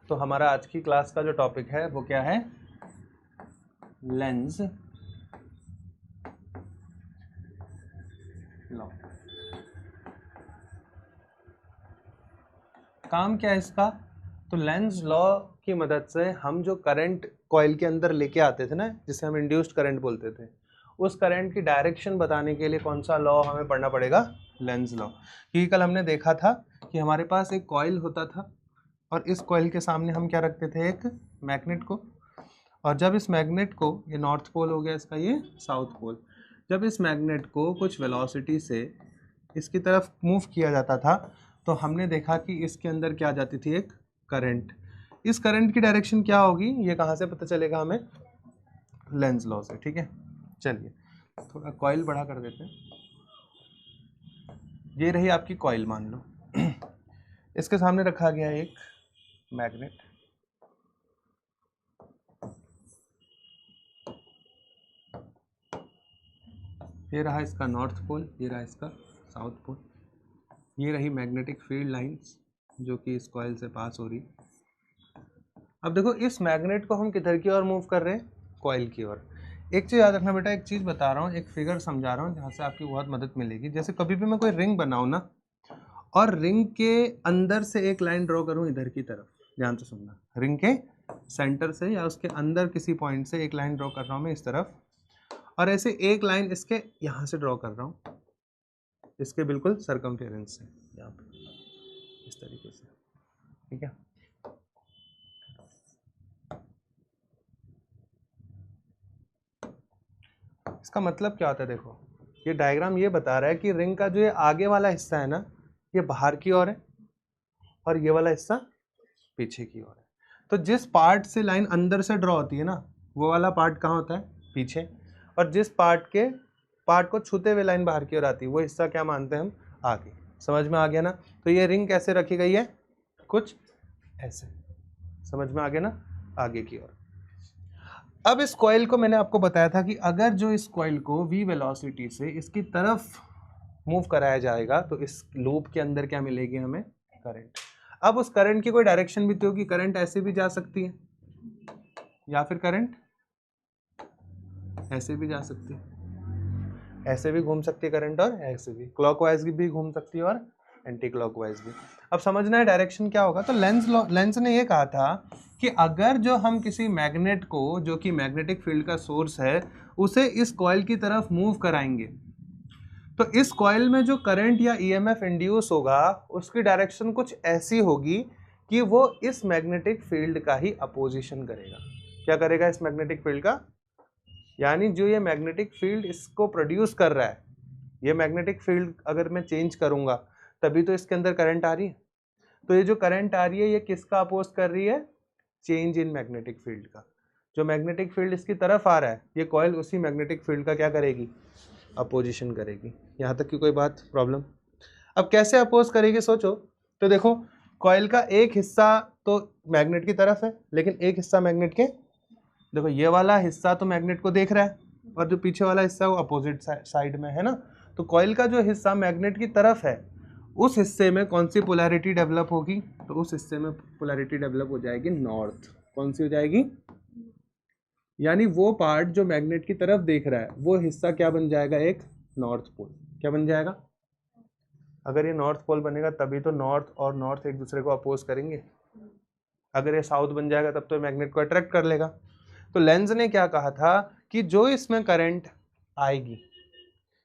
तो हमारा आज की क्लास का जो टॉपिक है वो क्या है, लेंस लॉ। काम क्या है इसका, तो लेंस लॉ की मदद से हम जो करंट कॉइल के अंदर लेके आते थे ना, जिसे हम इंड्यूस्ड करंट बोलते थे, उस करंट की डायरेक्शन बताने के लिए कौन सा लॉ हमें पढ़ना पड़ेगा, लेंस लॉ। क्योंकि कल हमने देखा था कि हमारे पास एक कॉइल होता था और इस कॉइल के सामने हम क्या रखते थे, एक मैग्नेट को। और जब इस मैग्नेट को, ये नॉर्थ पोल हो गया इसका, ये साउथ पोल, जब इस मैग्नेट को कुछ वेलोसिटी से इसकी तरफ मूव किया जाता था तो हमने देखा कि इसके अंदर क्या आ जाती थी, एक करंट। इस करंट की डायरेक्शन क्या होगी, ये कहाँ से पता चलेगा हमें, लेंस लॉ से। ठीक है, चलिए थोड़ा कॉइल बड़ा कर देते हैं। ये रही आपकी कॉइल, मान लो इसके सामने रखा गया एक मैग्नेट। ये रहा इसका नॉर्थ पोल, ये रहा इसका साउथ पोल, ये रही मैग्नेटिक फील्ड लाइंस जो कि इस कॉइल से पास हो रही। अब देखो इस मैग्नेट को हम किधर की ओर मूव कर रहे हैं, कॉइल की ओर। एक चीज़ याद रखना बेटा, एक चीज़ बता रहा हूँ, एक फिगर समझा रहा हूँ जहाँ से आपकी बहुत मदद मिलेगी। जैसे कभी भी मैं कोई रिंग बनाऊँ ना, और रिंग के अंदर से एक लाइन ड्रॉ करूँ इधर की तरफ, ध्यान से सुनना, रिंग के सेंटर से या उसके अंदर किसी पॉइंट से एक लाइन ड्रॉ कर रहा हूँ मैं इस तरफ, और ऐसे एक लाइन इसके यहाँ से ड्रॉ कर रहा हूँ, इसके बिल्कुल सरकमफेरेंस से, यहाँ पे इस तरीके से। ठीक है, इसका मतलब क्या होता है, देखो ये डायग्राम ये बता रहा है कि रिंग का जो ये आगे वाला हिस्सा है ना, ये बाहर की ओर है और ये वाला हिस्सा पीछे की ओर है। तो जिस पार्ट से लाइन अंदर से ड्रॉ होती है ना, वो वाला पार्ट कहाँ होता है, पीछे। और जिस पार्ट को छूते हुए लाइन बाहर की ओर आती है, वो हिस्सा क्या मानते हैं हम, आगे। समझ में आ गया ना। तो ये रिंग कैसे रखी गई है, कुछ ऐसे, समझ में आ गया ना, आगे की ओर। अब इस कॉइल को मैंने आपको बताया था कि अगर जो इस कॉइल को v वेलोसिटी से इसकी तरफ मूव कराया जाएगा तो इस लूप के अंदर क्या मिलेगी हमें, करंट। अब उस करंट की कोई डायरेक्शन भी तो होगी, करंट ऐसे भी जा सकती है या फिर करंट ऐसे भी जा सकती है, ऐसे भी घूम सकती है करंट, और ऐसे भी क्लॉकवाइज भी घूम सकती है और एंटी क्लॉकवाइज भी। अब समझना है डायरेक्शन क्या होगा। तो लेंस ने ये कहा था कि अगर जो हम किसी मैग्नेट को, जो कि मैग्नेटिक फील्ड का सोर्स है, उसे इस कॉइल की तरफ मूव कराएंगे तो इस कॉइल में जो करंट या ईएमएफ इंड्यूस होगा उसकी डायरेक्शन कुछ ऐसी होगी कि वो इस मैग्नेटिक फील्ड का ही अपोजिशन करेगा। क्या करेगा, इस मैग्नेटिक फील्ड का, यानी जो ये मैग्नेटिक फील्ड इसको प्रोड्यूस कर रहा है, ये मैग्नेटिक फील्ड अगर मैं चेंज करूंगा तभी तो इसके अंदर करंट आ रही है। तो ये जो करंट आ रही है ये किसका अपोज कर रही है, चेंज इन मैग्नेटिक फील्ड का। जो मैग्नेटिक फील्ड इसकी तरफ आ रहा है, ये कॉइल उसी मैग्नेटिक फील्ड का क्या करेगी, अपोजिशन करेगी। यहाँ तक की कोई बात, प्रॉब्लम। अब कैसे अपोज करेगी सोचो। तो देखो कॉइल का एक हिस्सा तो मैग्नेट की तरफ है, लेकिन एक हिस्सा मैग्नेट के, देखो ये वाला हिस्सा तो मैग्नेट को देख रहा है और जो पीछे वाला हिस्सा है वो अपोजिट साइड में है ना। तो कॉइल का जो हिस्सा मैग्नेट की तरफ है, उस हिस्से में कौन सी पोलैरिटी डेवलप होगी, तो उस हिस्से में पोलैरिटी डेवलप हो जाएगी नॉर्थ। कौन सी हो जाएगी, यानी वो पार्ट जो मैग्नेट की तरफ देख रहा है वो हिस्सा क्या बन जाएगा, एक नॉर्थ पोल। क्या बन जाएगा, अगर ये नॉर्थ पोल बनेगा तभी तो नॉर्थ और नॉर्थ एक दूसरे को अपोज करेंगे। अगर ये साउथ बन जाएगा तब तो मैग्नेट को अट्रैक्ट कर लेगा। तो लेंस ने क्या कहा था कि जो इसमें करंट आएगी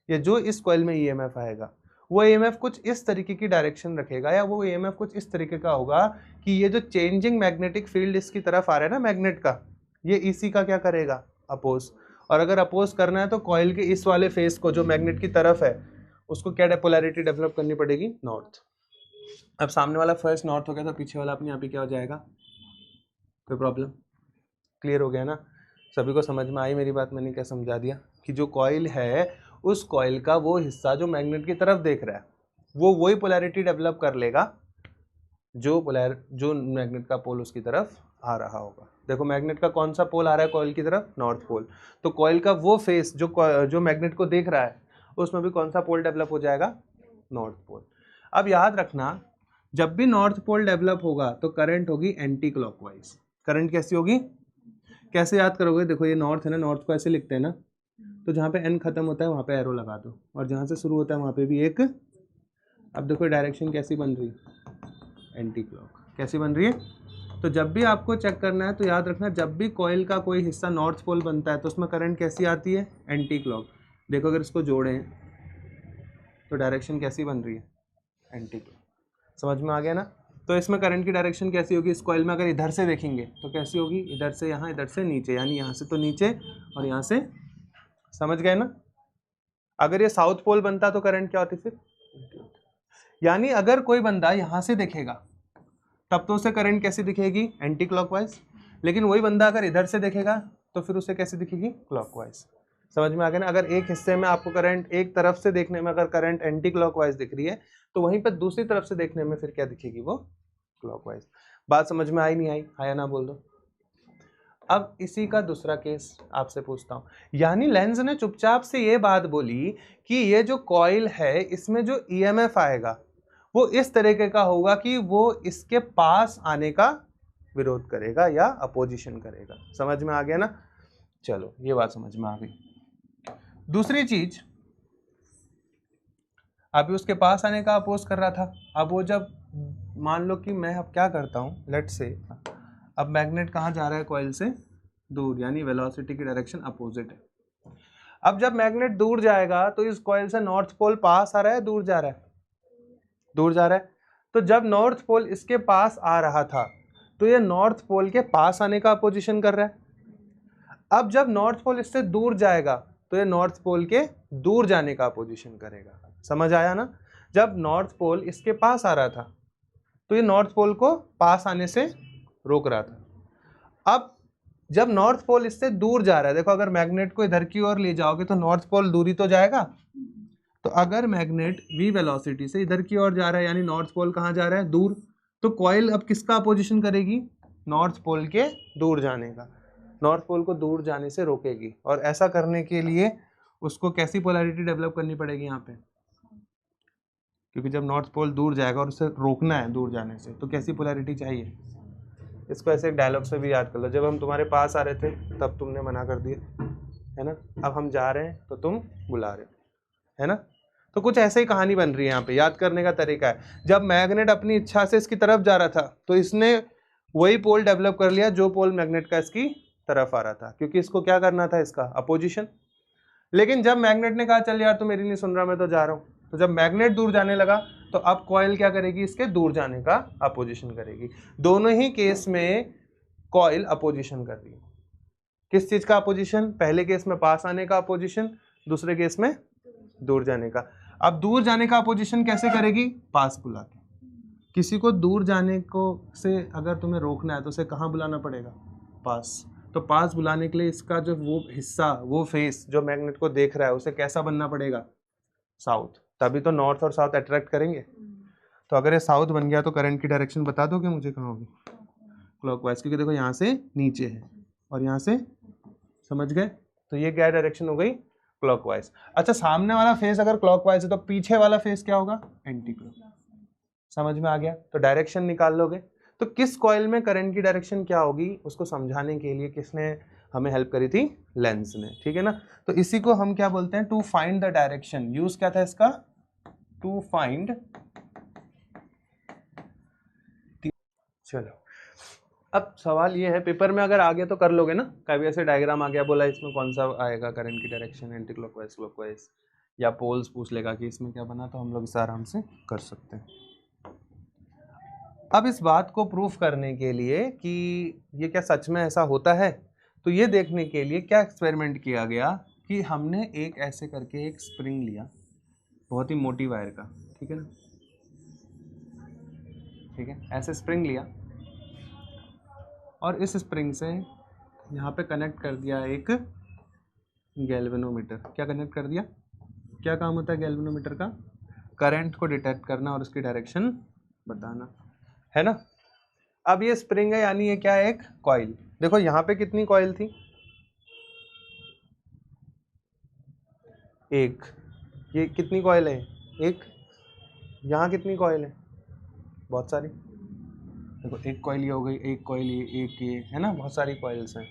या जो इस कॉइल में ईएमएफ आएगा, वो ईएमएफ कुछ इस तरीके की डायरेक्शन रखेगा, या वो ईएमएफ कुछ इस तरीके का होगा कि ये जो चेंजिंग मैग्नेटिक फील्ड इसकी तरफ आ रहा है ना मैग्नेट का, ये इसी का क्या करेगा, अपोज। और अगर अपोज करना है तो कॉइल के इस वाले फेस को जो मैग्नेट की तरफ है उसको क्या पोलैरिटी डेवलप करनी पड़ेगी, नॉर्थ। अब सामने वाला फर्स्ट नॉर्थ हो गया तो पीछे वाला अपने यहाँ पे क्या हो जाएगा, कोई प्रॉब्लम, क्लियर हो गया ना। सभी को समझ में आई मेरी बात, मैंने क्या समझा दिया कि जो कॉइल है उस कॉइल का वो हिस्सा जो मैग्नेट की तरफ देख रहा है वो वही पोलैरिटी डेवलप कर लेगा जो मैग्नेट का पोल उसकी तरफ आ रहा होगा। देखो मैग्नेट का कौन सा पोल आ रहा है कॉइल की तरफ, नॉर्थ पोल। तो कॉइल का वो फेस जो मैग्नेट को देख रहा है उसमें भी कौन सा पोल डेवलप हो जाएगा, नॉर्थ पोल। अब याद रखना जब भी नॉर्थ पोल डेवलप होगा तो करंट होगी एंटी क्लॉकवाइज। करंट कैसी होगी, कैसे याद करोगे, देखो ये नॉर्थ है ना, नॉर्थ को ऐसे लिखते हैं ना, तो जहाँ पे एन खत्म होता है वहाँ पे एरो लगा दो, और जहाँ से शुरू होता है वहाँ पे भी एक। अब देखो डायरेक्शन कैसी बन रही है, एंटी क्लॉक। कैसी बन रही है, तो जब भी आपको चेक करना है तो याद रखना, जब भी कॉइल का कोई हिस्सा नॉर्थ पोल बनता है तो उसमें करंट कैसी आती है, एंटी क्लॉक। देखो अगर इसको जोड़ें तो डायरेक्शन कैसी बन रही है, एंटी क्लॉक। समझ में आ गया ना। तो इसमें करंट की डायरेक्शन कैसी होगी, इस कॉइल में अगर इधर से देखेंगे तो कैसी होगी, इधर से यहाँ, इधर से नीचे, यानी यहाँ से तो नीचे और यहाँ से, समझ गए ना। अगर ये साउथ पोल बनता तो करंट क्या होती फिर, यानी अगर कोई बंदा यहाँ से देखेगा तब तो उसे करंट कैसी दिखेगी, एंटी क्लॉकवाइज। लेकिन वही बंदा अगर इधर से देखेगा तो फिर उसे कैसी दिखेगी, क्लॉकवाइज। समझ में आ गया ना। अगर एक हिस्से में आपको करंट, एक तरफ से देखने में अगर करंट एंटी क्लॉकवाइज दिख रही है तो वहीं पर दूसरी तरफ से देखने में फिर क्या दिखेगी, वो क्लॉकवाइज। बात समझ में आई नहीं आई, आया ना बोल दो। अब इसी का दूसरा केस आपसे पूछता हूं, यानी लेंज ने चुपचाप से ये बात बोली कि ये जो कॉइल है इसमें जो ईएमएफ आएगा वो इस तरीके का होगा कि वो इसके पास आने का विरोध करेगा या अपोजिशन करेगा। समझ में आ गया ना। चलो ये बात समझ में आ गई। दूसरी चीज, अभी उसके पास आने का अपोज कर रहा था। अब वो जब, मान लो कि मैं अब क्या करता हूं, लेट से अब मैग्नेट कहाँ जा रहा है, कॉइल से दूर, यानी वेलोसिटी की डायरेक्शन अपोजिट है। अब जब मैग्नेट दूर जाएगा तो इस कॉइल से नॉर्थ पोल पास आ रहा है, दूर जा रहा है, दूर जा रहा है। तो जब नॉर्थ पोल इसके पास आ रहा था तो ये नॉर्थ पोल के पास आने का अपोजिशन कर रहा है। अब जब नॉर्थ पोल इससे दूर जाएगा तो ये नॉर्थ पोल के दूर जाने का अपोजिशन करेगा। समझ आया ना। जब नॉर्थ पोल इसके पास आ रहा था तो ये नॉर्थ पोल को पास आने से रोक रहा था। अब जब नॉर्थ पोल इससे दूर जा रहा है, देखो अगर मैग्नेट को इधर की ओर ले जाओगे तो नॉर्थ पोल दूरी तो जाएगा। तो अगर मैग्नेट v वेलोसिटी से इधर की ओर जा रहा है, यानी नॉर्थ पोल कहाँ जा रहा है, दूर, तो कॉइल अब किसका अपोजिशन करेगी, नॉर्थ पोल के दूर जाने का। नॉर्थ पोल को दूर जाने से रोकेगी, और ऐसा करने के लिए उसको कैसी पोलैरिटी डेवलप करनी पड़ेगी यहाँ पे, क्योंकि जब नॉर्थ पोल दूर जाएगा और उसे रोकना है दूर जाने से तो कैसी पोलैरिटी चाहिए। इसको ऐसे एक डायलॉग से भी याद कर लो, जब हम तुम्हारे पास आ रहे थे तब तुमने मना कर दिया, है ना। अब हम जा रहे हैं तो तुम बुला रहे हो, है ना। तो कुछ ऐसे ही कहानी बन रही है यहाँ पे, याद करने का तरीका है। जब मैग्नेट अपनी इच्छा से इसकी तरफ जा रहा था तो इसने वही पोल डेवलप कर लिया जो पोल मैग्नेट का इसकी तरफ आ रहा था, क्योंकि इसको क्या करना था, इसका अपोजिशन। लेकिन जब मैग्नेट ने कहा चल यार तू मेरी नहीं सुन रहा, मैं तो जा रहा हूँ, तो जब मैग्नेट दूर जाने लगा तो अब कॉइल क्या करेगी, इसके दूर जाने का अपोजिशन करेगी। दोनों ही केस में कॉइल अपोजिशन कर रही है। किस चीज का अपोजिशन, पहले केस में पास आने का अपोजिशन, दूसरे केस में दूर जाने का। अब दूर जाने का अपोजिशन कैसे करेगी, पास बुला के। किसी को दूर जाने को से अगर तुम्हें रोकना है तो उसे कहाँ बुलाना पड़ेगा, पास। तो पास बुलाने के लिए इसका जो वो हिस्सा, वो फेस जो मैग्नेट को देख रहा है उसे कैसा बनना पड़ेगा, साउथ। तभी तो नॉर्थ और साउथ अट्रैक्ट करेंगे। तो अगर ये साउथ बन गया तो करंट की डायरेक्शन बता दोगे मुझे कहाँ होगी, क्लॉकवाइज, क्योंकि देखो यहाँ से नीचे है और यहाँ से, समझ गए। तो ये क्या डायरेक्शन हो गई, क्लॉकवाइज। अच्छा, सामने वाला फेस अगर क्लॉकवाइज है तो पीछे वाला फेस क्या होगा, एंटी क्लॉक। समझ में आ गया। तो डायरेक्शन निकाल लोगे। तो किस कॉइल में करंट की डायरेक्शन क्या होगी उसको समझाने के लिए किसने हमें हेल्प करी थी, लेंस ने, ठीक है ना। तो इसी को हम क्या बोलते हैं, to find the direction. Use क्या था इसका, टू फाइंड। चलो अब सवाल ये है, पेपर में अगर आ गया तो कर लोगे ना, कभी ऐसे डायग्राम आ गया, बोला इसमें कौन सा आएगा करंट की डायरेक्शन, एंटी क्लॉकवाइज, क्लॉकवाइज, या पोल्स पूछ लेगा कि इसमें क्या बना, तो हम लोग इसे आराम से कर सकते हैं। अब इस बात को प्रूफ करने के लिए कि ये क्या सच में ऐसा होता है, तो ये देखने के लिए क्या एक्सपेरिमेंट किया गया कि हमने एक ऐसे करके एक स्प्रिंग लिया, बहुत ही मोटी वायर का, ठीक है ना, ठीक है, ऐसे स्प्रिंग लिया और इस स्प्रिंग से यहाँ पे कनेक्ट कर दिया एक गैल्वेनोमीटर। क्या कनेक्ट कर दिया, क्या काम होता है गैल्वेनोमीटर का, करंट को डिटेक्ट करना और उसकी डायरेक्शन बताना, है ना। अब ये स्प्रिंग है, यानी ये क्या है, एक कॉइल। देखो यहाँ पे कितनी कॉइल थी, एक। ये कितनी कॉइल है, एक। यहाँ कितनी कॉइल है, बहुत सारी, देखो एक कॉइल ये हो गई, एक कॉइल ये, एक ये, है ना, बहुत सारी कॉइल्स हैं।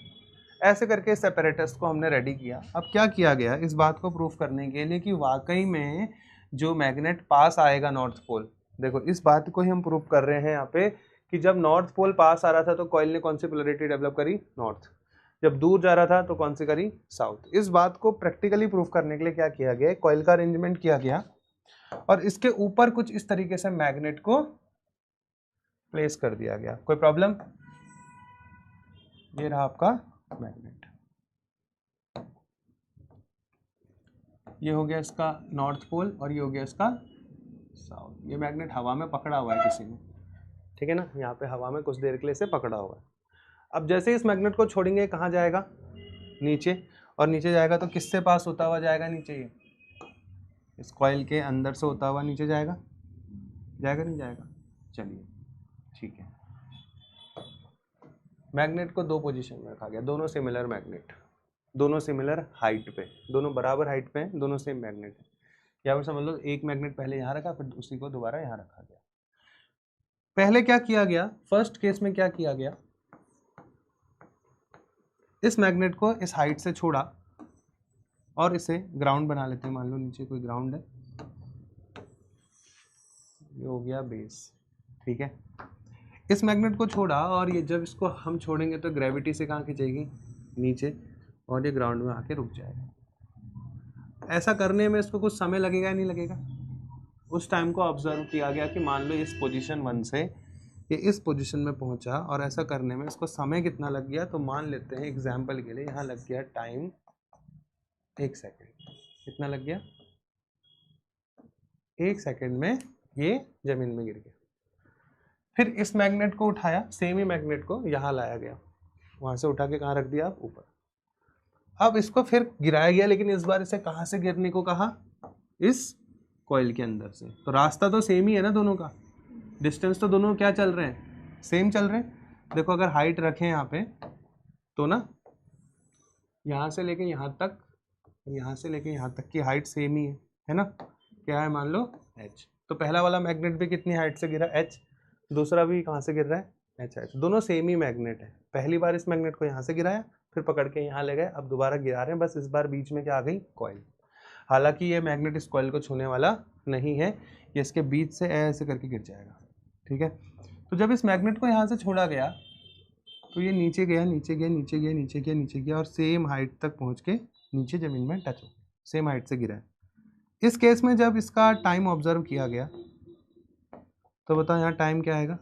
ऐसे करके इस सेपरेटर्स को हमने रेडी किया। अब क्या किया गया इस बात को प्रूफ करने के लिए कि वाकई में जो मैग्नेट पास आएगा नॉर्थ पोल, देखो इस बात को ही हम प्रूफ कर रहे हैं यहाँ पे कि जब नॉर्थ पोल पास आ रहा था तो कॉइल ने कौन सी पोलैरिटी डेवलप करी, नॉर्थ। जब दूर जा रहा था तो कौन सी करी, साउथ। इस बात को प्रैक्टिकली प्रूफ करने के लिए क्या किया गया, कॉइल का अरेंजमेंट किया गया और इसके ऊपर कुछ इस तरीके से मैग्नेट को प्लेस कर दिया गया। कोई प्रॉब्लम? ये रहा आपका मैग्नेट, ये हो गया इसका नॉर्थ पोल और ये हो गया इसका साउथ। ये मैग्नेट हवा में पकड़ा हुआ है किसी ने, ठीक है ना, यहाँ पे हवा में कुछ देर के लिए इसे पकड़ा हुआ है। अब जैसे इस मैग्नेट को छोड़ेंगे कहाँ जाएगा, नीचे, और नीचे जाएगा तो किससे पास होता हुआ जाएगा नीचे, ये इस कॉइल के अंदर से होता हुआ नीचे जाएगा, जाएगा नहीं जाएगा, चलिए ठीक है। मैग्नेट को दो पोजीशन में रखा गया, दोनों सिमिलर मैग्नेट, दोनों सिमिलर हाइट पे, दोनों बराबर हाइट पे हैं, दोनों सेम मैग्नेट है। या फिर समझ लो एक मैग्नेट पहले यहाँ रखा फिर उसी को दोबारा यहाँ रखा गया। पहले क्या किया गया, फर्स्ट केस में क्या किया गया, इस मैग्नेट को इस हाइट से छोड़ा और इसे ग्राउंड बना लेते हैं। मान लो नीचे कोई ग्राउंड है, ये हो गया बेस, ठीक है। इस मैग्नेट को छोड़ा और ये जब इसको हम छोड़ेंगे तो ग्रेविटी से कहाँ खींचेगी, नीचे, और ये ग्राउंड में आके रुक जाएगा। ऐसा करने में इसको कुछ समय लगेगा या नहीं लगेगा, उस टाइम को ऑब्जर्व किया गया कि मान लो इस पोजीशन 1 से ये इस पोजीशन में पहुंचा और ऐसा करने में इसको समय कितना लग गया, तो मान लेते हैं एग्जाम्पल के लिए यहाँ लग गया टाइम 1 सेकेंड। कितना लग गया, 1 सेकेंड में ये जमीन में गिर गया। फिर इस मैग्नेट को उठाया, सेम ही मैग्नेट को यहाँ लाया गया, वहां से उठा के कहाँ रख दिया, ऊपर। अब इसको फिर गिराया गया, लेकिन इस बार इसे कहाँ से गिरने को कहा, इस कॉइल के अंदर से। तो रास्ता तो सेम ही है ना दोनों का, डिस्टेंस तो दोनों क्या चल रहे हैं, सेम चल रहे हैं। देखो अगर हाइट रखें यहाँ पे तो ना यहाँ से लेके यहाँ तक, यहाँ से लेके यहाँ तक की हाइट सेम ही है ना, क्या है मान लो h। तो पहला वाला मैग्नेट भी कितनी हाइट से गिरा, h, दूसरा भी कहाँ से गिर रहा है, h। दोनों सेम ही मैग्नेट है। पहली बार इस मैग्नेट को यहाँ से गिराया, फिर पकड़ के यहाँ ले गए, अब दोबारा गिरा रहे हैं, बस इस बार बीच में क्या आ गई, कॉइल। हालांकि ये मैग्नेट इस कॉइल को छूने वाला नहीं है, ये इसके बीच से ऐसे करके गिर जाएगा, ठीक है। तो जब इस मैग्नेट को यहाँ से छोड़ा गया तो ये नीचे गया, नीचे गया, नीचे गया, नीचे गया, नीचे गया और सेम हाइट तक पहुँच के नीचे जमीन में टच हो, सेम हाइट से गिरा है। इस केस में जब इसका टाइम ऑब्जर्व किया गया तो बताओ यहाँ टाइम क्या आएगा,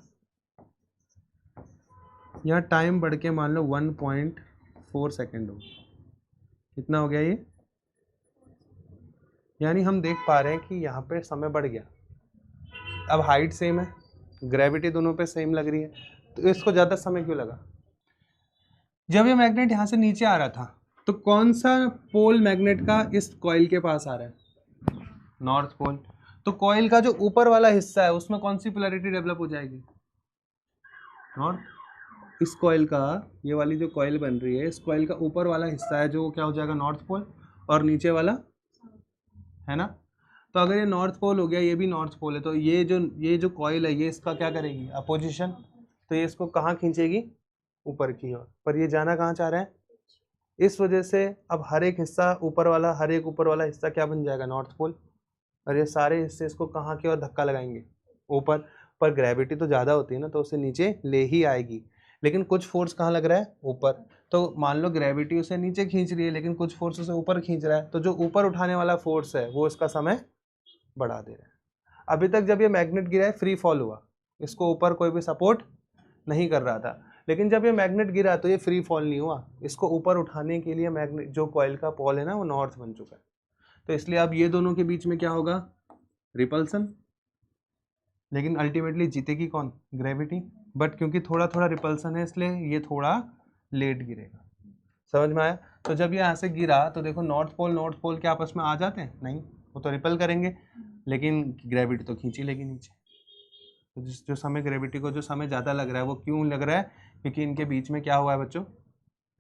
यहाँ टाइम बढ़ के मान लो 1.4 सेकेंड हो। कितना हो गया ये, यानी हम देख पा रहे हैं कि यहाँ पे समय बढ़ गया। अब हाइट सेम है, ग्रेविटी दोनों पे सेम लग रही है, तो इसको ज़्यादा समय क्यों लगा। जब ये मैग्नेट यहाँ से नीचे आ रहा था तो कौन सा पोल मैग्नेट का इस कॉइल के पास आ रहा है, नॉर्थ पोल। तो कॉइल का जो ऊपर वाला हिस्सा है उसमें कौन सी पोलैरिटी डेवलप हो जाएगी, नॉर्थ। इस कॉइल का, ये वाली जो कॉइल बन रही है, इस कॉइल का ऊपर वाला हिस्सा है जो क्या हो जाएगा, नॉर्थ पोल, और नीचे वाला है ना। तो अगर ये नॉर्थ पोल हो गया, ये भी नॉर्थ पोल है, तो ये जो कॉइल है ये इसका क्या करेगी, अपोजिशन। तो ये इसको कहाँ खींचेगी, ऊपर की ओर। पर ये जाना कहाँ चाह रहा है, इस वजह से अब हर एक हिस्सा ऊपर वाला, हर एक ऊपर वाला हिस्सा क्या बन जाएगा, नॉर्थ पोल। और ये सारे हिस्से इसको कहाँ की ओर धक्का लगाएंगे, ऊपर। पर ग्रेविटी तो ज़्यादा होती है ना, तो उसे नीचे ले ही आएगी, लेकिन कुछ फोर्स कहाँ लग रहा है, ऊपर। तो मान लो ग्रेविटी उसे नीचे खींच रही है, लेकिन कुछ फोर्स उसे ऊपर खींच रहा है, तो जो ऊपर उठाने वाला फोर्स है वो इसका समय बढ़ा दे रहा है। अभी तक जब ये मैग्नेट गिरा है फ्री फॉल हुआ, इसको ऊपर कोई भी सपोर्ट नहीं कर रहा था, लेकिन जब ये मैग्नेट गिरा तो ये फ्री फॉल नहीं हुआ, इसको ऊपर उठाने के लिए मैग्नेट जो कॉइल का पोल है ना वो नॉर्थ बन चुका है। तो इसलिए अब ये दोनों के बीच में क्या होगा, रिपल्सन। लेकिन अल्टीमेटली जीतेगी कौन, ग्रेविटी। बट क्योंकि थोड़ा थोड़ा रिपल्सन है इसलिए ये थोड़ा लेट गिरेगा। समझ में आया। तो जब ये यहाँ से गिरा तो देखो नॉर्थ पोल के आपस में आ जाते हैं, नहीं, वो तो रिपल करेंगे, लेकिन ग्रेविटी तो खींची लेगी नीचे। तो जो समय ग्रेविटी को जो समय ज़्यादा लग रहा है वो क्यों लग रहा है, क्योंकि इनके बीच में क्या हुआ है बच्चों,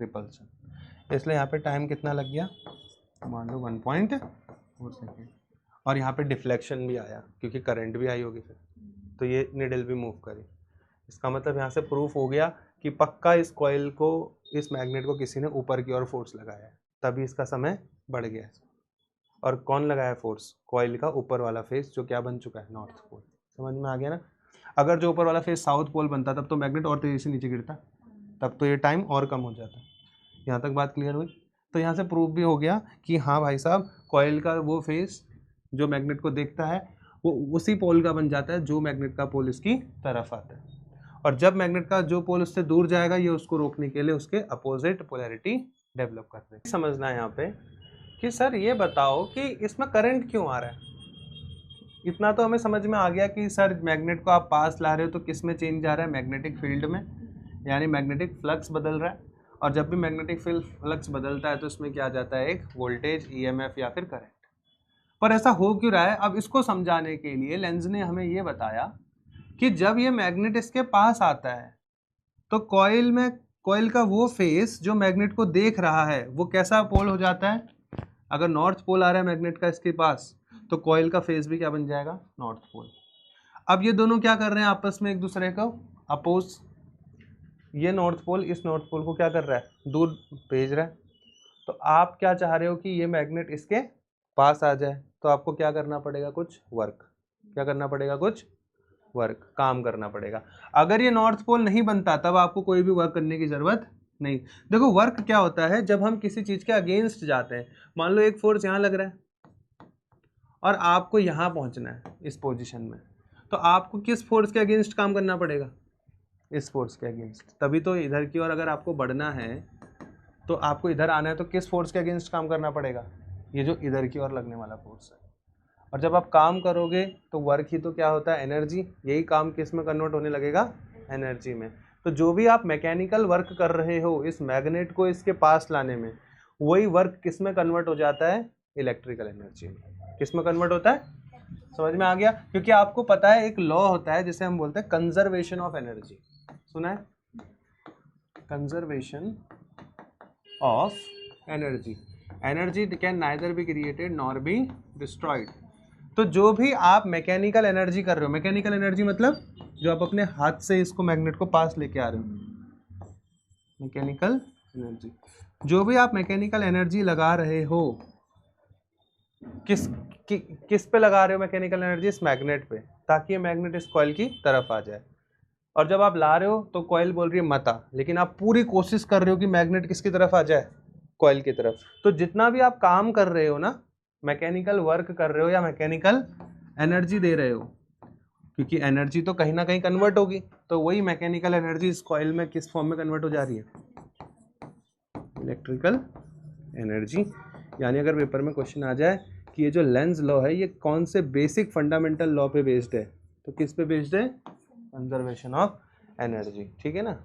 रिपल्सन। इसलिए यहाँ पे टाइम कितना लग गया, मान लो 1.4 सेकेंड। और यहाँ पे डिफ्लेक्शन भी आया क्योंकि करंट भी आई होगी फिर, तो ये नीडल भी मूव करी। इसका मतलब यहाँ से प्रूफ हो गया कि पक्का इस कॉइल को, इस मैग्नेट को किसी ने ऊपर की ओर फोर्स लगाया है, तभी इसका समय बढ़ गया है। और कौन लगाया फोर्स? कॉइल का ऊपर वाला फेस, जो क्या बन चुका है? North pole. समझ में आ गया ना? अगर जो ऊपर वाला फेस साउथ पोल बनता तब तो मैग्नेट और तेजी से नीचे गिरता, तब तो ये टाइम और कम हो जाता। यहाँ तक बात क्लियर हुई? तो यहाँ से प्रूफ भी हो गया कि हाँ भाई साहब, कॉइल का वो फेस जो मैग्नेट को देखता है वो उसी पोल का बन जाता है जो मैग्नेट का पोल इसकी तरफ आता है। और जब मैग्नेट का जो पोल उससे दूर जाएगा, ये उसको रोकने के लिए उसके अपोजिट पोलैरिटी डेवलप करते हैं। समझना है यहाँ पे कि सर ये बताओ कि इसमें करंट क्यों आ रहा है। इतना तो हमें समझ में आ गया कि सर मैग्नेट को आप पास ला रहे हो तो किस में चेंज आ रहा है? मैग्नेटिक फील्ड में, यानी मैग्नेटिक फ्लक्स बदल रहा है। और जब भी मैग्नेटिक फ्लक्स बदलता है तो इसमें क्या आ जाता है? एक वोल्टेज, ईएमएफ या फिर करंट। पर ऐसा हो क्यों रहा है? अब इसको समझाने के लिए लेंज ने हमें ये बताया कि जब ये मैग्नेट इसके पास आता है तो कॉइल का वो फेस जो मैग्नेट को देख रहा है वो कैसा पोल हो जाता है? अगर नॉर्थ पोल आ रहा है मैग्नेट का इसके पास, तो कॉइल का फेस भी क्या बन जाएगा? North pole. अब ये दोनों क्या कर रहे हैं आपस में? एक दूसरे को अपोज। ये नॉर्थ पोल इस नॉर्थ पोल को क्या कर रहा है? दूर भेज रहा है। तो आप क्या चाह रहे हो कि ये मैग्नेट इसके पास आ जाए, तो आपको क्या करना पड़ेगा? कुछ वर्क। क्या करना पड़ेगा? कुछ वर्क, काम करना पड़ेगा। अगर ये नॉर्थ पोल नहीं बनता तब आपको कोई भी वर्क करने की जरूरत नहीं। देखो वर्क क्या होता है, जब हम किसी चीज के अगेंस्ट जाते हैं। मान लो एक फोर्स यहाँ लग रहा है और आपको यहाँ पहुंचना है इस पोजीशन में, तो आपको किस फोर्स के अगेंस्ट काम करना पड़ेगा? इस फोर्स के अगेंस्ट। तभी तो इधर की ओर अगर आपको बढ़ना है तो आपको इधर आना है तो किस फोर्स के अगेंस्ट काम करना पड़ेगा? ये जो इधर की ओर लगने वाला फोर्स है। और जब आप काम करोगे तो वर्क ही तो क्या होता है? एनर्जी। यही काम किस में कन्वर्ट होने लगेगा? एनर्जी में। तो जो भी आप मैकेनिकल वर्क कर रहे हो इस मैग्नेट को इसके पास लाने में, वही वर्क किस में कन्वर्ट हो जाता है? इलेक्ट्रिकल एनर्जी में। किस में कन्वर्ट होता है? समझ में आ गया? क्योंकि आपको पता है एक लॉ होता है जिसे हम बोलते हैं कंजर्वेशन ऑफ एनर्जी। सुना है? Conservation of energy. Energy can neither be created nor be destroyed. तो जो भी आप मैकेनिकल एनर्जी कर रहे हो, मैकेनिकल एनर्जी मतलब जो आप अपने हाथ से इसको मैग्नेट को पास लेके आ रहे हो, मैकेनिकल एनर्जी। जो भी आप मैकेनिकल एनर्जी लगा रहे हो, किस पे लगा रहे हो मैकेनिकल एनर्जी? इस मैग्नेट पे, ताकि ये मैग्नेट इस कॉइल की तरफ आ जाए। और जब आप ला रहे हो तो कॉइल बोल रही है मत आ, लेकिन आप पूरी कोशिश कर रहे हो कि मैग्नेट किसकी तरफ आ जाए? कॉइल की तरफ। तो जितना भी आप काम कर रहे हो ना, मैकेनिकल वर्क कर रहे हो या मैकेनिकल एनर्जी दे रहे हो, क्योंकि एनर्जी तो कहीं ना कहीं कन्वर्ट होगी, तो वही मैकेनिकल एनर्जी इस कॉइल में किस फॉर्म में कन्वर्ट हो जा रही है? Electrical energy. यानी अगर पेपर में क्वेश्चन आ जाए कि ये जो लेंज लॉ है ये कौन से बेसिक फंडामेंटल लॉ पे बेस्ड है, तो किस पे बेस्ड है? Conservation of energy. ठीक है ना?